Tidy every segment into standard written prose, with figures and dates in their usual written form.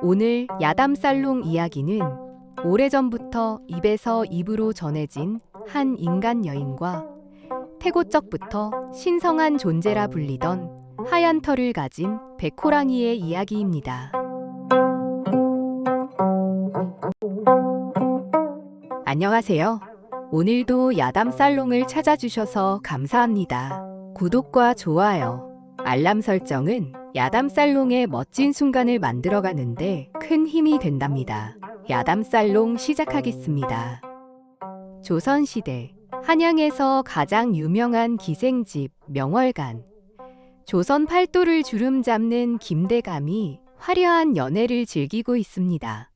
오늘 야담살롱 이야기는 오래전부터 입에서 입으로 전해진 한 인간 여인과 태고적부터 신성한 존재라 불리던 하얀 털을 가진 백호랑이의 이야기입니다. 안녕하세요. 오늘도 야담살롱을 찾아주셔서 감사합니다. 구독과 좋아요, 알람 설정은 야담살롱의 멋진 순간을 만들어가는데 큰 힘이 된답니다. 야담살롱 시작하겠습니다. 조선시대 한양에서 가장 유명한 기생집 명월간, 조선 팔도를 주름잡는 김대감이 화려한 연애를 즐기고 있습니다.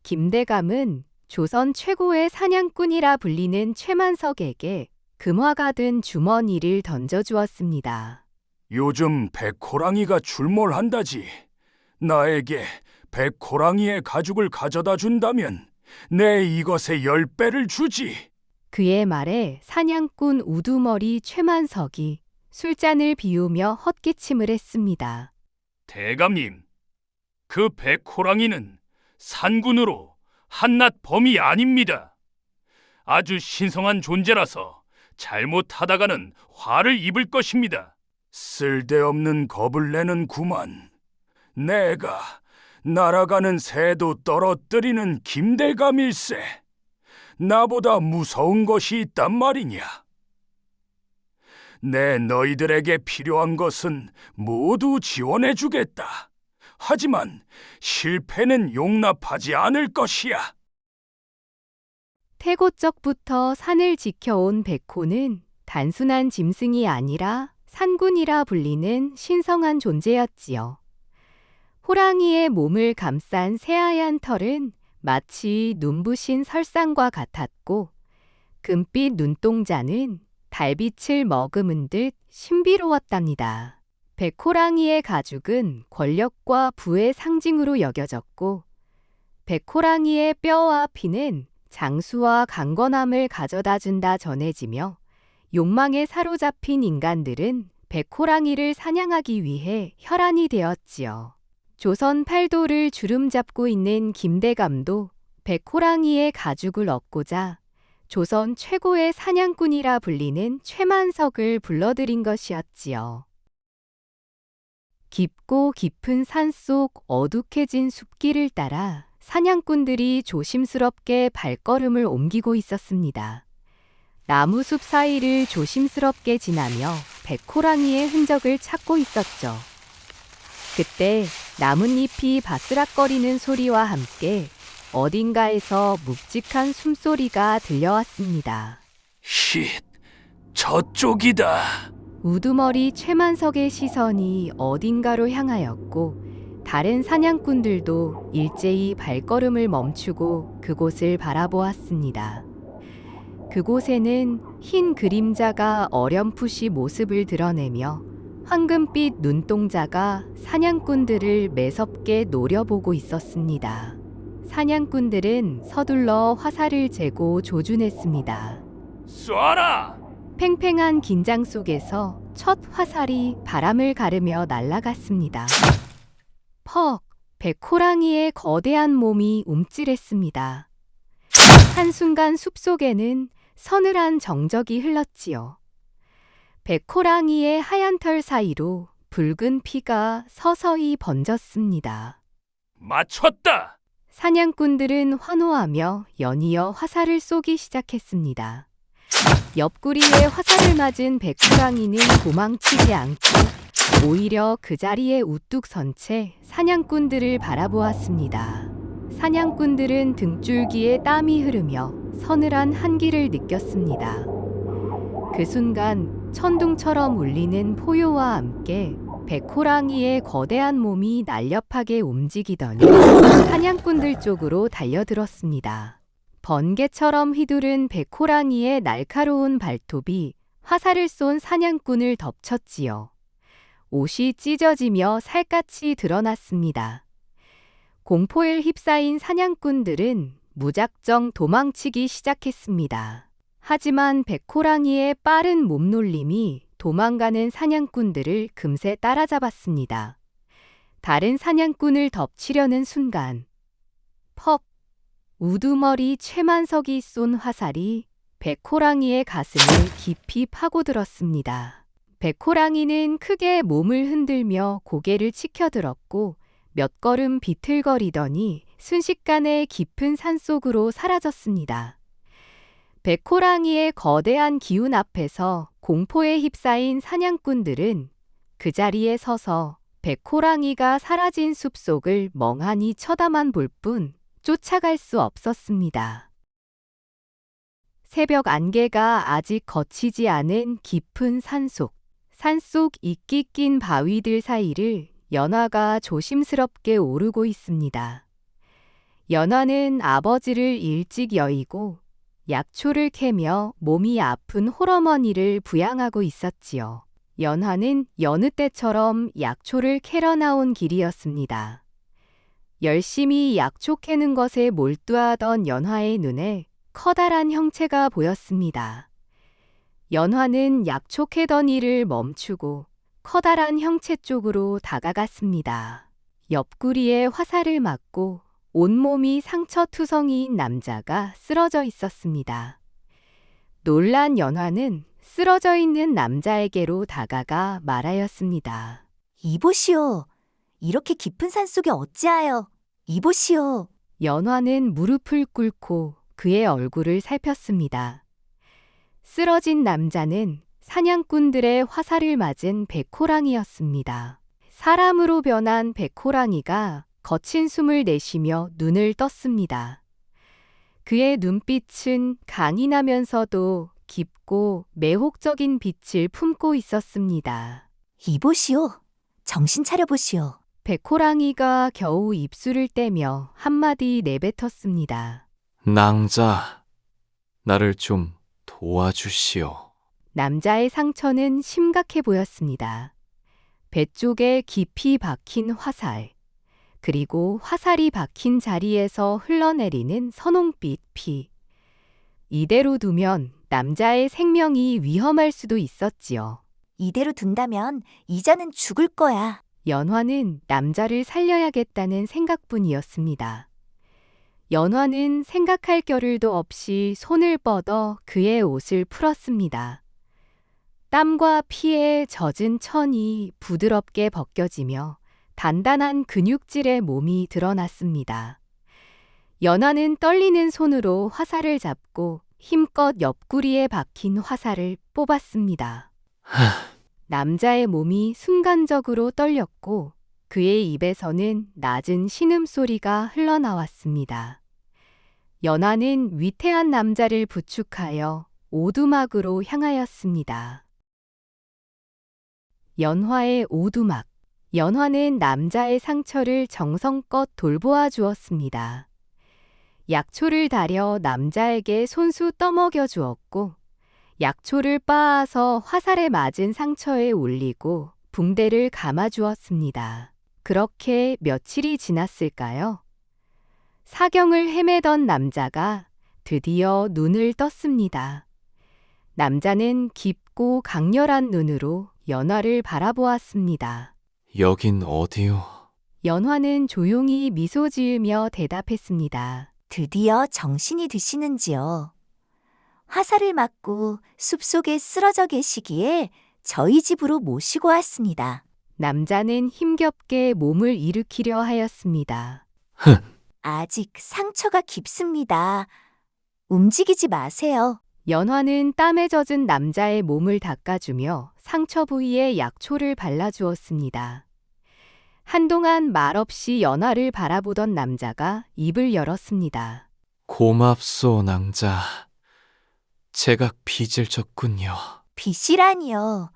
김대감은 조선 최고의 사냥꾼이라 불리는 최만석에게 금화가 든 주머니를 던져주었습니다. 요즘 백호랑이가 출몰한다지. 나에게 백호랑이의 가죽을 가져다 준다면 내 이것의 10배를 주지. 그의 말에 사냥꾼 우두머리 최만석이 술잔을 비우며 헛기침을 했습니다. 대감님, 그 백호랑이는 산군으로 한낱 범이 아닙니다. 아주 신성한 존재라서 잘못하다가는 화를 입을 것입니다. 쓸데없는 겁을 내는 구만. 내가 날아가는 새도 떨어뜨리는 김대감일세. 나보다 무서운 것이 있단 말이냐. 내 너희들에게 필요한 것은 모두 지원해주겠다. 하지만 실패는 용납하지 않을 것이야. 태고적부터 산을 지켜온 백호는 단순한 짐승이 아니라 산군이라 불리는 신성한 존재였지요. 호랑이의 몸을 감싼 새하얀 털은 마치 눈부신 설상과 같았고, 금빛 눈동자는 달빛을 머금은 듯 신비로웠답니다. 백호랑이의 가죽은 권력과 부의 상징으로 여겨졌고, 백호랑이의 뼈와 피는 장수와 강건함을 가져다 준다 전해지며, 욕망에 사로잡힌 인간들은 백호랑이를 사냥하기 위해 혈안이 되었지요. 조선 팔도를 주름잡고 있는 김대감도 백호랑이의 가죽을 얻고자 조선 최고의 사냥꾼이라 불리는 최만석을 불러들인 것이었지요. 깊고 깊은 산속 어둑해진 숲길을 따라 사냥꾼들이 조심스럽게 발걸음을 옮기고 있었습니다. 나무숲 사이를 조심스럽게 지나며 백호랑이의 흔적을 찾고 있었죠. 그때 나뭇잎이 바스락거리는 소리와 함께 어딘가에서 묵직한 숨소리가 들려왔습니다. 쉿, 저쪽이다. 우두머리 최만석의 시선이 어딘가로 향하였고, 다른 사냥꾼들도 일제히 발걸음을 멈추고 그곳을 바라보았습니다. 그곳에는 흰 그림자가 어렴풋이 모습을 드러내며 황금빛 눈동자가 사냥꾼들을 매섭게 노려보고 있었습니다. 사냥꾼들은 서둘러 화살을 재고 조준했습니다. 쏴라! 팽팽한 긴장 속에서 첫 화살이 바람을 가르며 날아갔습니다. 퍽! 백호랑이의 거대한 몸이 움찔했습니다. 한순간 숲속에는 서늘한 정적이 흘렀지요. 백호랑이의 하얀 털 사이로 붉은 피가 서서히 번졌습니다. 맞췄다! 사냥꾼들은 환호하며 연이어 화살을 쏘기 시작했습니다. 옆구리에 화살을 맞은 백호랑이는 도망치지 않고 오히려 그 자리에 우뚝 선 채 사냥꾼들을 바라보았습니다. 사냥꾼들은 등줄기에 땀이 흐르며 서늘한 한기를 느꼈습니다. 그 순간 천둥처럼 울리는 포효와 함께 백호랑이의 거대한 몸이 날렵하게 움직이더니 사냥꾼들 쪽으로 달려들었습니다. 번개처럼 휘두른 백호랑이의 날카로운 발톱이 화살을 쏜 사냥꾼을 덮쳤지요. 옷이 찢어지며 살갗이 드러났습니다. 공포에 휩싸인 사냥꾼들은 무작정 도망치기 시작했습니다. 하지만 백호랑이의 빠른 몸놀림이 도망가는 사냥꾼들을 금세 따라잡았습니다. 다른 사냥꾼을 덮치려는 순간 퍽! 우두머리 최만석이 쏜 화살이 백호랑이의 가슴을 깊이 파고들었습니다. 백호랑이는 크게 몸을 흔들며 고개를 치켜들었고 몇 걸음 비틀거리더니 순식간에 깊은 산속으로 사라졌습니다. 백호랑이의 거대한 기운 앞에서 공포에 휩싸인 사냥꾼들은 그 자리에 서서 백호랑이가 사라진 숲속을 멍하니 쳐다만 볼 뿐 쫓아갈 수 없었습니다. 새벽 안개가 아직 걷히지 않은 깊은 산속 이끼 낀 바위들 사이를 연화가 조심스럽게 오르고 있습니다. 연화는 아버지를 일찍 여의고 약초를 캐며 몸이 아픈 홀어머니를 부양하고 있었지요. 연화는 여느 때처럼 약초를 캐러 나온 길이었습니다. 열심히 약초 캐는 것에 몰두하던 연화의 눈에 커다란 형체가 보였습니다. 연화는 약초 캐던 일을 멈추고 커다란 형체 쪽으로 다가갔습니다. 옆구리에 화살을 맞고 온몸이 상처투성이인 남자가 쓰러져 있었습니다. 놀란 연화는 쓰러져 있는 남자에게로 다가가 말하였습니다. 이보시오. 이렇게 깊은 산속에 어찌하여. 이보시오. 연화는 무릎을 꿇고 그의 얼굴을 살폈습니다. 쓰러진 남자는 사냥꾼들의 화살을 맞은 백호랑이였습니다. 사람으로 변한 백호랑이가 거친 숨을 내쉬며 눈을 떴습니다. 그의 눈빛은 강인하면서도 깊고 매혹적인 빛을 품고 있었습니다. 이보시오. 정신 차려보시오. 백호랑이가 겨우 입술을 떼며 한마디 내뱉었습니다. 낭자, 나를 좀 도와주시오. 남자의 상처는 심각해 보였습니다. 배 쪽에 깊이 박힌 화살, 그리고 화살이 박힌 자리에서 흘러내리는 선홍빛 피. 이대로 두면 남자의 생명이 위험할 수도 있었지요. 이대로 둔다면 이자는 죽을 거야. 연화는 남자를 살려야겠다는 생각뿐이었습니다. 연화는 생각할 겨를도 없이 손을 뻗어 그의 옷을 풀었습니다. 땀과 피에 젖은 천이 부드럽게 벗겨지며 단단한 근육질의 몸이 드러났습니다. 연화는 떨리는 손으로 화살을 잡고 힘껏 옆구리에 박힌 화살을 뽑았습니다. 남자의 몸이 순간적으로 떨렸고 그의 입에서는 낮은 신음소리가 흘러나왔습니다. 연화는 위태한 남자를 부축하여 오두막으로 향하였습니다. 연화의 오두막. 연화는 남자의 상처를 정성껏 돌보아 주었습니다. 약초를 다려 남자에게 손수 떠먹여 주었고 약초를 빻아서 화살에 맞은 상처에 올리고 붕대를 감아 주었습니다. 그렇게 며칠이 지났을까요? 사경을 헤매던 남자가 드디어 눈을 떴습니다. 남자는 깊고 강렬한 눈으로 연화를 바라보았습니다. 여긴 어디요? 연화는 조용히 미소 지으며 대답했습니다. 드디어 정신이 드시는지요. 화살을 맞고 숲속에 쓰러져 계시기에 저희 집으로 모시고 왔습니다. 남자는 힘겹게 몸을 일으키려 하였습니다. 아직 상처가 깊습니다. 움직이지 마세요. 연화는 땀에 젖은 남자의 몸을 닦아주며 상처 부위에 약초를 발라주었습니다. 한동안 말없이 연화를 바라보던 남자가 입을 열었습니다. 고맙소, 낭자. 제가 빚을 졌군요. 빚이라니요.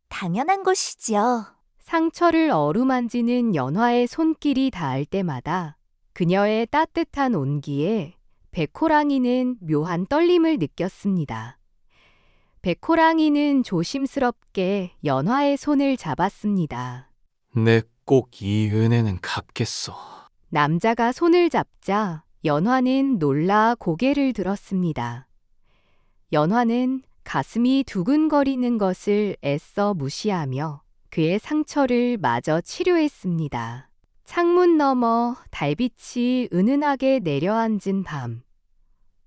당연한 것이지요. 상처를 어루만지는 연화의 손길이 닿을 때마다 그녀의 따뜻한 온기에 백호랑이는 묘한 떨림을 느꼈습니다. 백호랑이는 조심스럽게 연화의 손을 잡았습니다. 내 꼭 이 은혜는 갚겠소. 남자가 손을 잡자 연화는 놀라 고개를 들었습니다. 연화는 가슴이 두근거리는 것을 애써 무시하며 그의 상처를 마저 치료했습니다. 창문 너머 달빛이 은은하게 내려앉은 밤.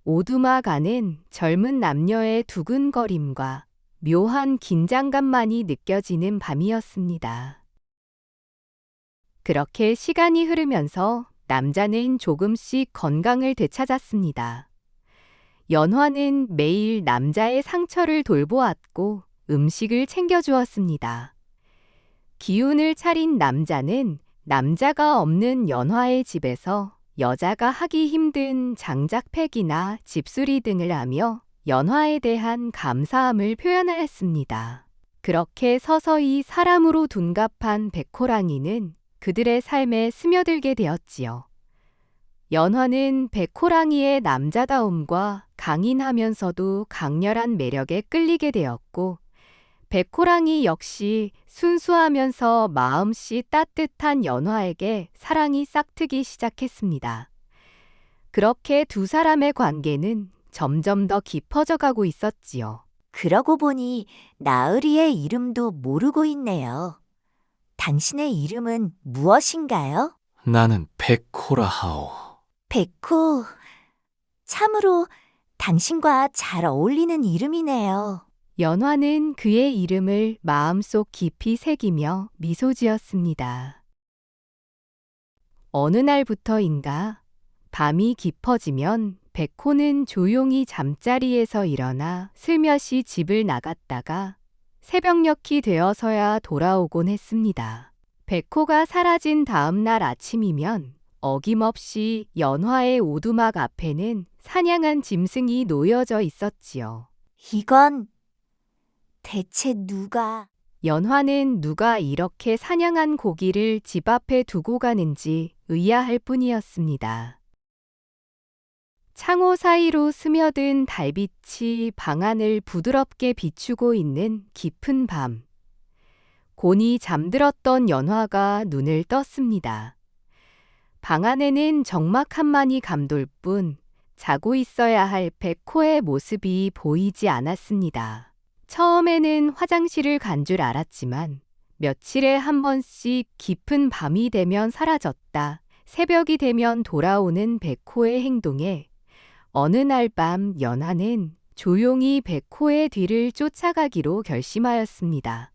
오두막 안은 젊은 남녀의 두근거림과 묘한 긴장감만이 느껴지는 밤이었습니다. 그렇게 시간이 흐르면서 남자는 조금씩 건강을 되찾았습니다. 연화는 매일 남자의 상처를 돌보았고 음식을 챙겨주었습니다. 기운을 차린 남자는 남자가 없는 연화의 집에서 여자가 하기 힘든 장작패기나 집수리 등을 하며 연화에 대한 감사함을 표현하였습니다. 그렇게 서서히 사람으로 둔갑한 백호랑이는 그들의 삶에 스며들게 되었지요. 연화는 백호랑이의 남자다움과 강인하면서도 강렬한 매력에 끌리게 되었고, 백호랑이 역시 순수하면서 마음씨 따뜻한 연화에게 사랑이 싹트기 시작했습니다. 그렇게 두 사람의 관계는 점점 더 깊어져 가고 있었지요. 그러고 보니 나으리의 이름도 모르고 있네요. 당신의 이름은 무엇인가요? 나는 백호라 하오. 백호. 참으로 당신과 잘 어울리는 이름이네요. 연화는 그의 이름을 마음속 깊이 새기며 미소 지었습니다. 어느 날부터인가 밤이 깊어지면 백호는 조용히 잠자리에서 일어나 슬며시 집을 나갔다가 새벽녘이 되어서야 돌아오곤 했습니다. 백호가 사라진 다음 날 아침이면 어김없이 연화의 오두막 앞에는 사냥한 짐승이 놓여져 있었지요. 이건 대체 누가? 연화는 누가 이렇게 사냥한 고기를 집 앞에 두고 가는지 의아할 뿐이었습니다. 창호 사이로 스며든 달빛이 방 안을 부드럽게 비추고 있는 깊은 밤. 곤히 잠들었던 연화가 눈을 떴습니다. 방 안에는 적막함만이 감돌 뿐 자고 있어야 할 백호의 모습이 보이지 않았습니다. 처음에는 화장실을 간 줄 알았지만 며칠에 한 번씩 깊은 밤이 되면 사라졌다, 새벽이 되면 돌아오는 백호의 행동에 어느 날 밤 연화는 조용히 백호의 뒤를 쫓아가기로 결심하였습니다.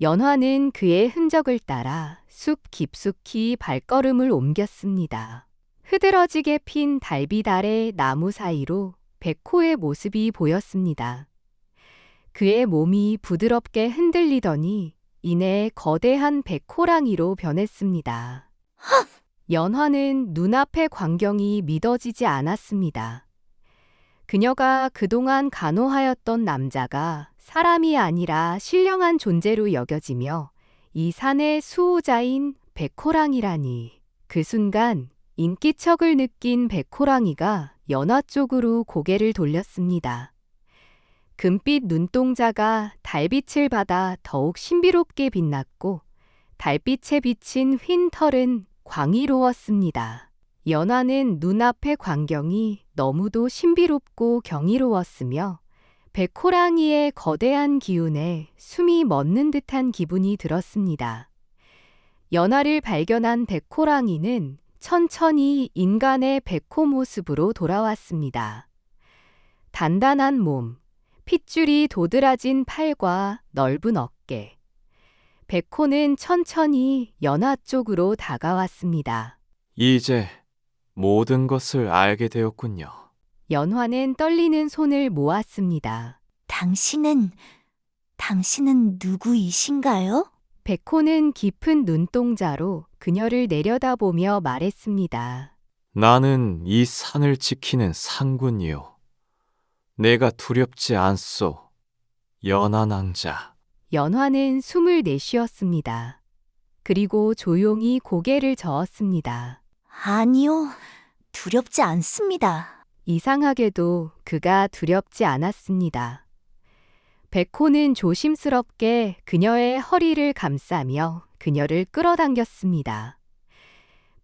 연화는 그의 흔적을 따라 숲 깊숙이 발걸음을 옮겼습니다. 흐드러지게 핀 달빛 아래 나무 사이로 백호의 모습이 보였습니다. 그의 몸이 부드럽게 흔들리더니 이내 거대한 백호랑이로 변했습니다. 연화는 눈앞의 광경이 믿어지지 않았습니다. 그녀가 그동안 간호하였던 남자가 사람이 아니라 신령한 존재로 여겨지며 이 산의 수호자인 백호랑이라니. 그 순간 인기척을 느낀 백호랑이가 연화 쪽으로 고개를 돌렸습니다. 금빛 눈동자가 달빛을 받아 더욱 신비롭게 빛났고 달빛에 비친 휜 털은 광희로웠습니다. 연화는 눈앞의 광경이 너무도 신비롭고 경이로웠으며 백호랑이의 거대한 기운에 숨이 멎는 듯한 기분이 들었습니다. 연화를 발견한 백호랑이는 천천히 인간의 백호 모습으로 돌아왔습니다. 단단한 몸, 핏줄이 도드라진 팔과 넓은 어깨. 백호는 천천히 연화 쪽으로 다가왔습니다. 이제 모든 것을 알게 되었군요. 연화는 떨리는 손을 모았습니다. 당신은 누구이신가요? 백호는 깊은 눈동자로 그녀를 내려다보며 말했습니다. 나는 이 산을 지키는 상군이요. 내가 두렵지 않소, 연하낭자. 연화는 숨을 내쉬었습니다. 그리고 조용히 고개를 저었습니다. 아니요, 두렵지 않습니다. 이상하게도 그가 두렵지 않았습니다. 백호는 조심스럽게 그녀의 허리를 감싸며 그녀를 끌어당겼습니다.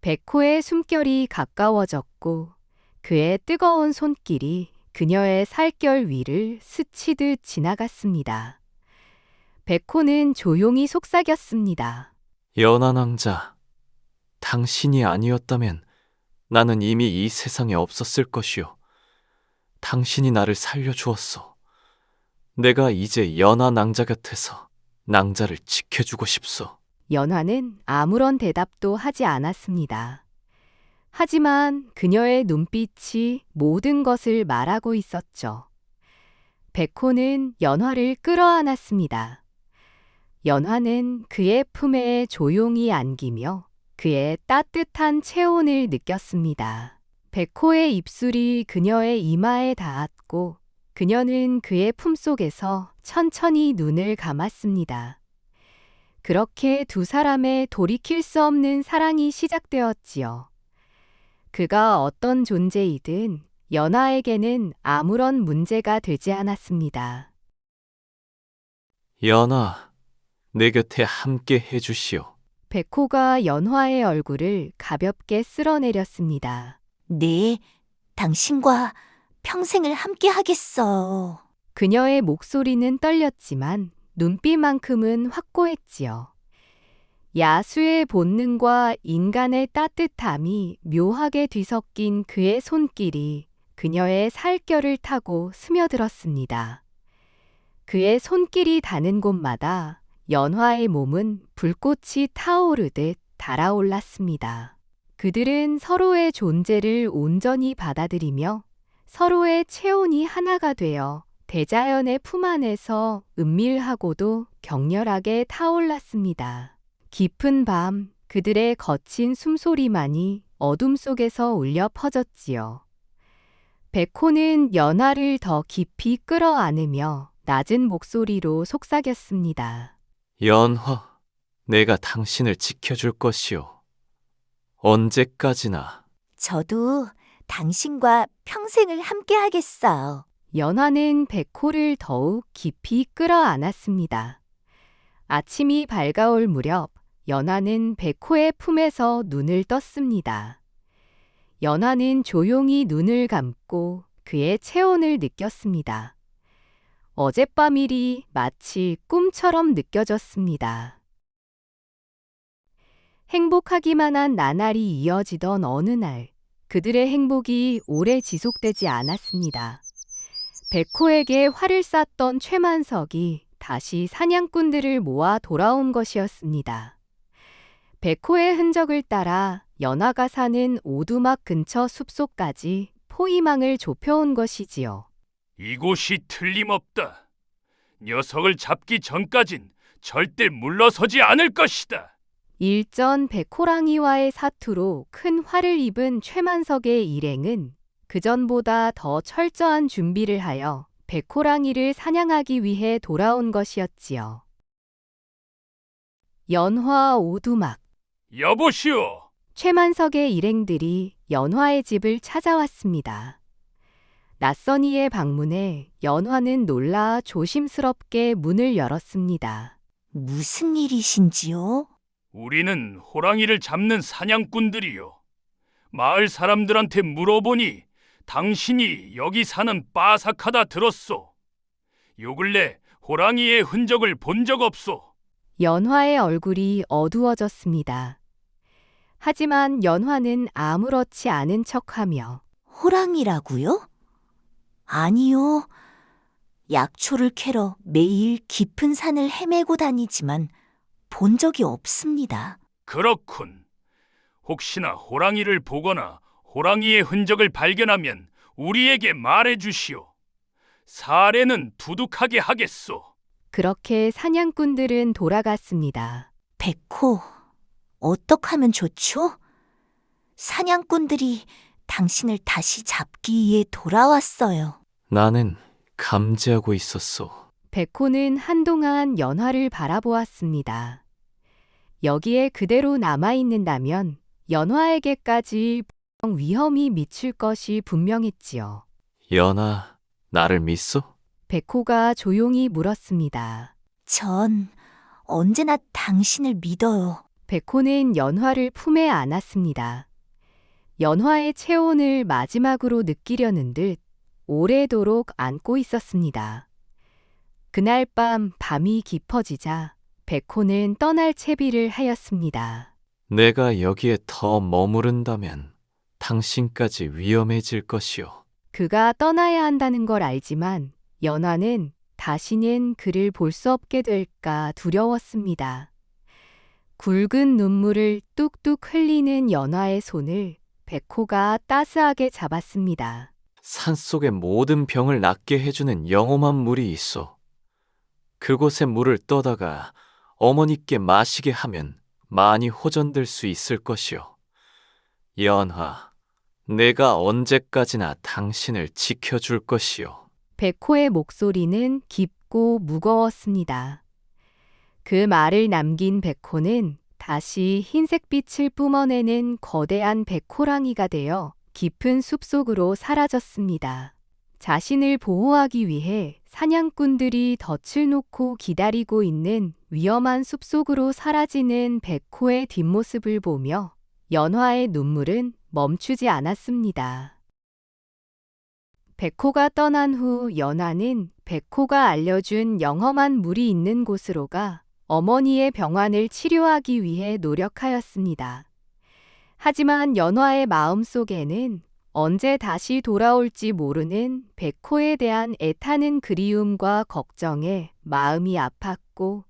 백호의 숨결이 가까워졌고 그의 뜨거운 손길이 그녀의 살결 위를 스치듯 지나갔습니다. 백호는 조용히 속삭였습니다. 연하낭자, 당신이 아니었다면 나는 이미 이 세상에 없었을 것이요. 당신이 나를 살려주었소. 내가 이제 연하 낭자 곁에서 낭자를 지켜주고 싶소. 연화는 아무런 대답도 하지 않았습니다. 하지만 그녀의 눈빛이 모든 것을 말하고 있었죠. 백호는 연화를 끌어안았습니다. 연화는 그의 품에 조용히 안기며 그의 따뜻한 체온을 느꼈습니다. 백호의 입술이 그녀의 이마에 닿았고 그녀는 그의 품속에서 천천히 눈을 감았습니다. 그렇게 두 사람의 돌이킬 수 없는 사랑이 시작되었지요. 그가 어떤 존재이든 연하에게는 아무런 문제가 되지 않았습니다. 연하, 내 곁에 함께 해주시오. 백호가 연화의 얼굴을 가볍게 쓸어내렸습니다. 네, 당신과 평생을 함께 하겠어. 그녀의 목소리는 떨렸지만 눈빛만큼은 확고했지요. 야수의 본능과 인간의 따뜻함이 묘하게 뒤섞인 그의 손길이 그녀의 살결을 타고 스며들었습니다. 그의 손길이 닿는 곳마다 연화의 몸은 불꽃이 타오르듯 달아올랐습니다. 그들은 서로의 존재를 온전히 받아들이며 서로의 체온이 하나가 되어 대자연의 품 안에서 은밀하고도 격렬하게 타올랐습니다. 깊은 밤, 그들의 거친 숨소리만이 어둠 속에서 울려 퍼졌지요. 백호는 연화를 더 깊이 끌어안으며 낮은 목소리로 속삭였습니다. 연화, 내가 당신을 지켜줄 것이오. 언제까지나. 저도 당신과 평생을 함께 하겠어요. 연화는 백호를 더욱 깊이 끌어안았습니다. 아침이 밝아올 무렵 연화는 백호의 품에서 눈을 떴습니다. 연화는 조용히 눈을 감고 그의 체온을 느꼈습니다. 어젯밤 일이 마치 꿈처럼 느껴졌습니다. 행복하기만 한 나날이 이어지던 어느 날, 그들의 행복이 오래 지속되지 않았습니다. 백호에게 활을 쐈던 최만석이 다시 사냥꾼들을 모아 돌아온 것이었습니다. 백호의 흔적을 따라 연화가 사는 오두막 근처 숲속까지 포위망을 좁혀온 것이지요. 이곳이 틀림없다. 녀석을 잡기 전까진 절대 물러서지 않을 것이다. 일전 백호랑이와의 사투로 큰 화를 입은 최만석의 일행은 그전보다 더 철저한 준비를 하여 백호랑이를 사냥하기 위해 돌아온 것이었지요. 연화 오두막. 여보시오. 최만석의 일행들이 연화의 집을 찾아왔습니다. 낯선 이의 방문에 연화는 놀라 조심스럽게 문을 열었습니다. 무슨 일이신지요? 우리는 호랑이를 잡는 사냥꾼들이요. 마을 사람들한테 물어보니 당신이 여기 사는 빠삭하다 들었소. 요 근래 호랑이의 흔적을 본 적 없소. 연화의 얼굴이 어두워졌습니다. 하지만 연화는 아무렇지 않은 척하며 호랑이라고요? 아니요. 약초를 캐러 매일 깊은 산을 헤매고 다니지만 본 적이 없습니다. 그렇군. 혹시나 호랑이를 보거나 호랑이의 흔적을 발견하면 우리에게 말해 주시오. 사례는 두둑하게 하겠소. 그렇게 사냥꾼들은 돌아갔습니다. 백호, 어떡 하면 좋죠? 사냥꾼들이 당신을 다시 잡기 위해 돌아왔어요. 나는 감지하고 있었소. 백호는 한동안 연화를 바라보았습니다. 여기에 그대로 남아있는다면 연화에게까지 위험이 미칠 것이 분명했지요. 연하, 나를 믿소? 백호가 조용히 물었습니다. 전 언제나 당신을 믿어요. 백호는 연화를 품에 안았습니다. 연화의 체온을 마지막으로 느끼려는 듯 오래도록 안고 있었습니다. 그날 밤 밤이 깊어지자 백호는 떠날 채비를 하였습니다. 내가 여기에 더 머무른다면 당신까지 위험해질 것이오. 그가 떠나야 한다는 걸 알지만 연화는 다시는 그를 볼 수 없게 될까 두려웠습니다. 굵은 눈물을 뚝뚝 흘리는 연화의 손을 백호가 따스하게 잡았습니다. 산속의 모든 병을 낫게 해주는 영험한 물이 있어. 그곳의 물을 떠다가 어머니께 마시게 하면 많이 호전될 수 있을 것이오. 연하, 내가 언제까지나 당신을 지켜줄 것이오. 백호의 목소리는 깊고 무거웠습니다. 그 말을 남긴 백호는 다시 흰색빛을 뿜어내는 거대한 백호랑이가 되어 깊은 숲속으로 사라졌습니다. 자신을 보호하기 위해 사냥꾼들이 덫을 놓고 기다리고 있는 위험한 숲속으로 사라지는 백호의 뒷모습을 보며 연화의 눈물은 멈추지 않았습니다. 백호가 떠난 후 연화는 백호가 알려준 영험한 물이 있는 곳으로 가 어머니의 병환을 치료하기 위해 노력하였습니다. 하지만 연화의 마음속에는 언제 다시 돌아올지 모르는 백호에 대한 애타는 그리움과 걱정에 마음이 아팠고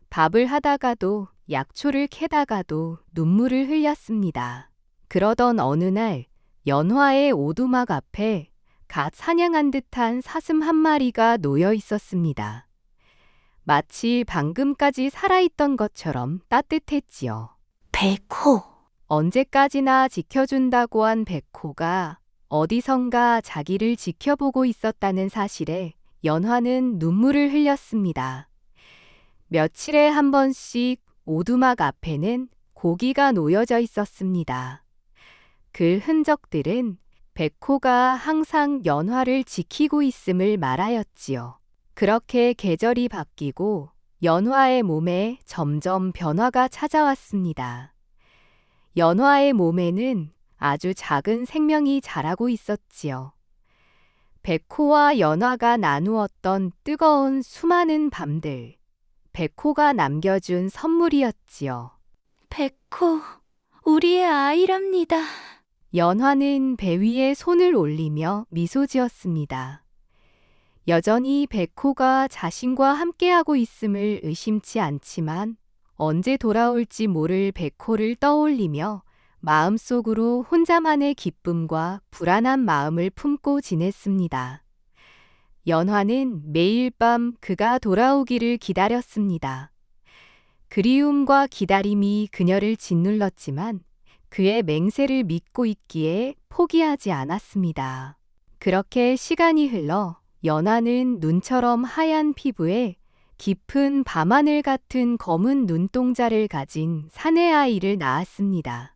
밥을 하다가도 약초를 캐다가도 눈물을 흘렸습니다. 그러던 어느 날 연화의 오두막 앞에 갓 사냥한 듯한 사슴 한 마리가 놓여 있었습니다. 마치 방금까지 살아있던 것처럼 따뜻했지요. 백호. 언제까지나 지켜준다고 한 백호가 어디선가 자기를 지켜보고 있었다는 사실에 연화는 눈물을 흘렸습니다. 며칠에 한 번씩 오두막 앞에는 고기가 놓여져 있었습니다. 그 흔적들은 백호가 항상 연화를 지키고 있음을 말하였지요. 그렇게 계절이 바뀌고 연화의 몸에 점점 변화가 찾아왔습니다. 연화의 몸에는 아주 작은 생명이 자라고 있었지요. 백호와 연화가 나누었던 뜨거운 수많은 밤들, 백호가 남겨준 선물이었지요. 백호, 우리의 아이랍니다. 연화는 배 위에 손을 올리며 미소 지었습니다. 여전히 백호가 자신과 함께하고 있음을 의심치 않지만 언제 돌아올지 모를 백호를 떠올리며 마음속으로 혼자만의 기쁨과 불안한 마음을 품고 지냈습니다. 연화는 매일 밤 그가 돌아오기를 기다렸습니다. 그리움과 기다림이 그녀를 짓눌렀지만 그의 맹세를 믿고 있기에 포기하지 않았습니다. 그렇게 시간이 흘러 연화는 눈처럼 하얀 피부에 깊은 밤하늘 같은 검은 눈동자를 가진 사내 아이를 낳았습니다.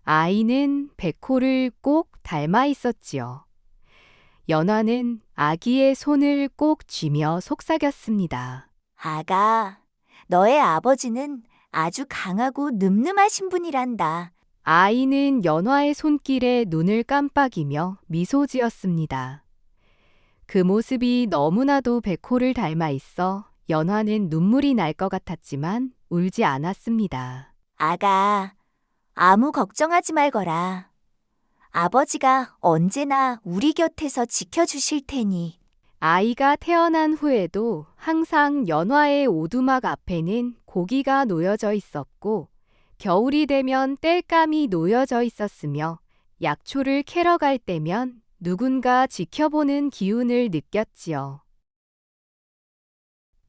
아이는 백호를 꼭 닮아 있었지요. 연화는 아기의 손을 꼭 쥐며 속삭였습니다. 아가, 너의 아버지는 아주 강하고 늠름하신 분이란다. 아이는 연화의 손길에 눈을 깜빡이며 미소 지었습니다. 그 모습이 너무나도 백호를 닮아 있어 연화는 눈물이 날 것 같았지만 울지 않았습니다. 아가, 아무 걱정하지 말거라. 아버지가 언제나 우리 곁에서 지켜주실 테니. 아이가 태어난 후에도 항상 연화의 오두막 앞에는 고기가 놓여져 있었고 겨울이 되면 땔감이 놓여져 있었으며 약초를 캐러 갈 때면 누군가 지켜보는 기운을 느꼈지요.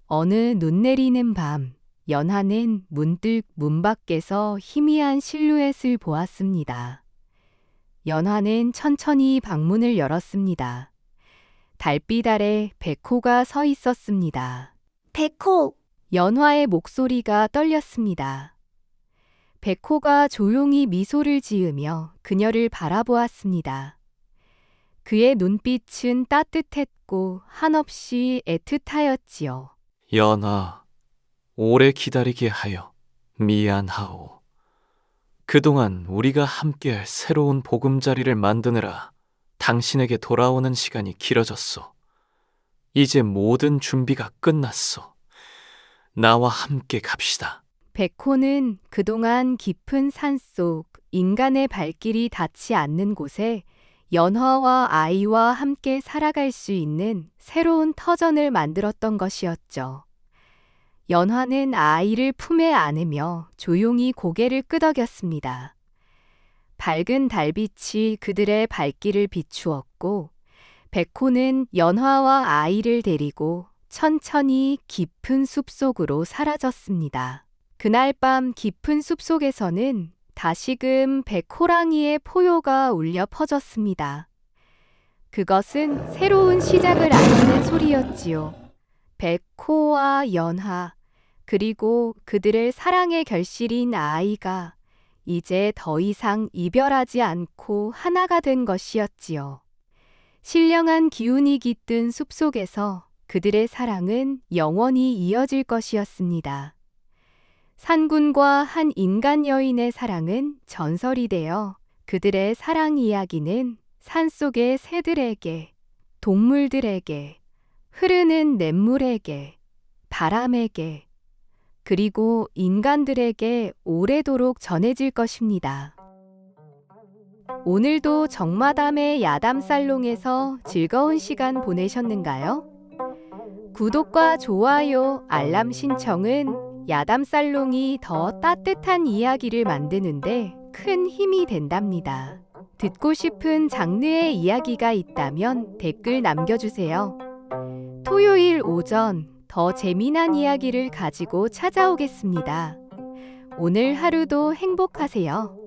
어느 눈 내리는 밤, 연화는 문득 문 밖에서 희미한 실루엣을 보았습니다. 연화는 천천히 방문을 열었습니다. 달빛 아래 백호가 서 있었습니다. 백호, 연화의 목소리가 떨렸습니다. 백호가 조용히 미소를 지으며 그녀를 바라보았습니다. 그의 눈빛은 따뜻했고 한없이 애틋하였지요. 연하, 오래 기다리게 하여 미안하오. 그동안 우리가 함께할 새로운 보금자리를 만드느라 당신에게 돌아오는 시간이 길어졌소. 이제 모든 준비가 끝났소. 나와 함께 갑시다. 백호는 그동안 깊은 산속 인간의 발길이 닿지 않는 곳에 연화와 아이와 함께 살아갈 수 있는 새로운 터전을 만들었던 것이었죠. 연화는 아이를 품에 안으며 조용히 고개를 끄덕였습니다. 밝은 달빛이 그들의 발길을 비추었고, 백호는 연화와 아이를 데리고 천천히 깊은 숲속으로 사라졌습니다. 그날 밤 깊은 숲속에서는 다시금 백호랑이의 포효가 울려 퍼졌습니다. 그것은 새로운 시작을 알리는 소리였지요. 백호와 연화, 그리고 그들의 사랑의 결실인 아이가 이제 더 이상 이별하지 않고 하나가 된 것이었지요. 신령한 기운이 깃든 숲속에서 그들의 사랑은 영원히 이어질 것이었습니다. 산군과 한 인간 여인의 사랑은 전설이 되어 그들의 사랑 이야기는 산속의 새들에게, 동물들에게, 흐르는 냇물에게, 바람에게, 그리고 인간들에게 오래도록 전해질 것입니다. 오늘도 정마담의 야담살롱에서 즐거운 시간 보내셨는가요? 구독과 좋아요, 알람 신청은 야담살롱이 더 따뜻한 이야기를 만드는데 큰 힘이 된답니다. 듣고 싶은 장르의 이야기가 있다면 댓글 남겨주세요. 토요일 오전 더 재미난 이야기를 가지고 찾아오겠습니다. 오늘 하루도 행복하세요.